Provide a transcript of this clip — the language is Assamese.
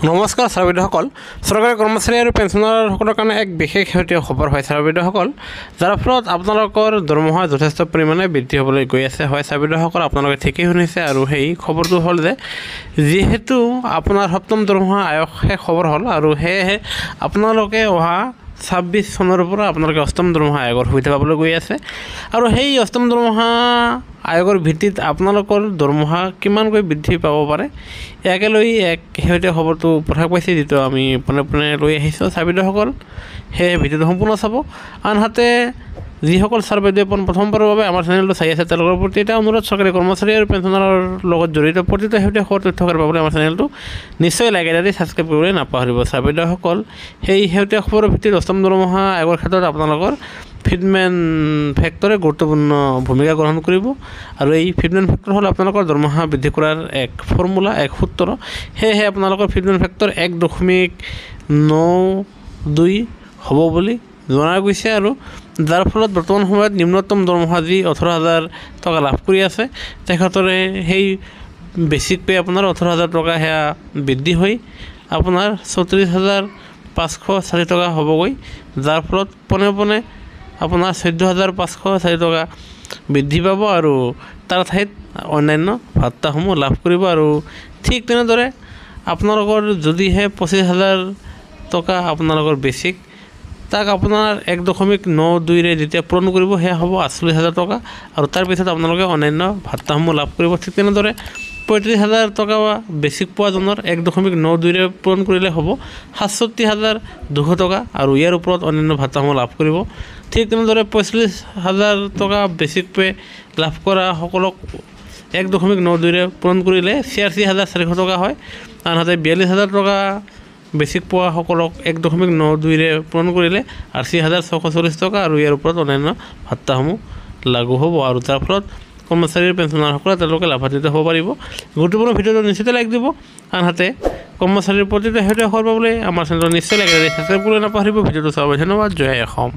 নমস্কাৰ ছাৰ বাইদেউসকল, চৰকাৰী কৰ্মচাৰী আৰু পেঞ্চনাৰসকলৰ কাৰণে এক বিশেষ শেহতীয়া খবৰ হয় ছাৰ বাইদেউসকল, যাৰ ফলত আপোনালোকৰ দৰমহা যথেষ্ট পৰিমাণে বৃদ্ধি হ'বলৈ গৈ আছে। হয় ছাৰ বাইদেউসকল, আপোনালোকে ঠিকেই শুনিছে। আৰু সেই খবৰটো হ'ল যে যিহেতু আপোনাৰ সপ্তম দৰমহা আয়োগ শেষ খবৰ হ'ল আৰু সেয়েহে আপোনালোকে অহা 26 চনৰ পৰা আপোনালোকে অষ্টম দৰমহা আয়োগৰ সুবিধা পাবলৈ গৈ আছে। আৰু সেই অষ্টম দৰমহা আয়োগৰ ভিত্তিত আপোনালোকৰ দৰমহা কিমানকৈ বৃদ্ধি পাব পাৰে, ইয়াকে লৈ এক শেহতীয়া খবৰটো প্ৰকাশ পাইছে, যিটো আমি পোনে পোনে লৈ আহিছোঁ ছাৰ বাইদেউসকল। সেয়ে ভিডিঅ'টো সম্পূৰ্ণ চাব। আনহাতে যিসকল ছাৰ বাইদেৱে প্ৰথমবাৰৰ বাবে আমাৰ চেনেলটো চাই আছে, তেওঁলোকৰ প্ৰতি এটা অনুৰোধ, চৰকাৰী কৰ্মচাৰী আৰু পেঞ্চনাৰৰ লগত জড়িত প্ৰতিটো শেহতীয়া খবৰ তথ্য পাবলৈ আমাৰ চেনেলটো নিশ্চয় লাইক এটা দি ছাবস্ক্ৰাইব কৰিবলৈ নাপাহৰিব ছাৰ বাইদেউসকল। সেই শেহতীয়া খবৰৰ ভিত্তিত অষ্টম দৰমহা আয়োগৰ ক্ষেত্ৰত আপোনালোকৰ ফিটমেণ্ট ফেক্টৰে গুৰুত্বপূৰ্ণ ভূমিকা গ্ৰহণ কৰিব। আৰু এই ফিটমেণ্ট ফেক্টৰ হ'ল আপোনালোকৰ দৰমহা বৃদ্ধি কৰাৰ এক ফৰ্মুলা, এক সূত্ৰ। সেয়েহে আপোনালোকৰ ফিটমেণ্ট ফেক্টৰ 1.92 হ'ব বুলি জনা গৈছে। আৰু যাৰ ফলত বৰ্তমান সময়ত নিম্নতম দৰমহা যি 18,000 টকা লাভ কৰি আছে, তেখেতৰে সেই বেছিক পে আপোনাৰ 18,000 টকা সেয়া বৃদ্ধি হৈ আপোনাৰ 34,504 টকা হ'বগৈ, যাৰ ফলত পোনে পোনে আপোনাৰ 14,504 টকা বৃদ্ধি পাব আৰু তাৰ ঠাইত অন্যান্য ভাত্তাসমূহ লাভ কৰিব। আৰু ঠিক তেনেদৰে আপোনালোকৰ যদিহে 25,000 টকা আপোনালোকৰ বেছিক, তাক আপোনাৰ 1.92 যেতিয়া পূৰণ কৰিব, সেয়া হ'ব 48,000 টকা। আৰু তাৰপিছত আপোনালোকে অন্যান্য ভাত্তাসমূহ লাভ কৰিব। ঠিক তেনেদৰে 35,000 টকা বেছিক পোৱাজনৰ 1.92 পূৰণ কৰিলে হ'ব 67,200 টকা, আৰু ইয়াৰ ওপৰত অন্যান্য ভাত্তাসমূহ লাভ কৰিব। ঠিক তেনেদৰে 45,000 টকা বেছিক পে লাভ কৰা সকলক 1.92 পূৰণ কৰিলে 86,400 টকা হয়। আনহাতে 42,000 টকা বেছিক পোৱা সকলক 1.92 পূৰণ কৰিলে 80,640 টকা, আৰু ইয়াৰ ওপৰত অন্যান্য ভাত্তাসমূহ লাগু হ'ব। আৰু তাৰ ফলত কৰ্মচাৰী পেঞ্চনাৰসকলে তেওঁলোকে লাভান্বিত হ'ব পাৰিব। গুৰুত্বপূৰ্ণ ভিডিঅ'টো নিশ্চিত লাইক দিব। আনহাতে কৰ্মচাৰীৰ প্ৰতিটো শেহতীয়া খবৰ পাবলৈ আমাৰ চেনেলটো নিশ্চয় লাইক ছাবস্ক্ৰাইব কৰিবলৈ নাপাহৰিব। ভিডিঅ'টো চাব। ধন্যবাদ। জয় অসম।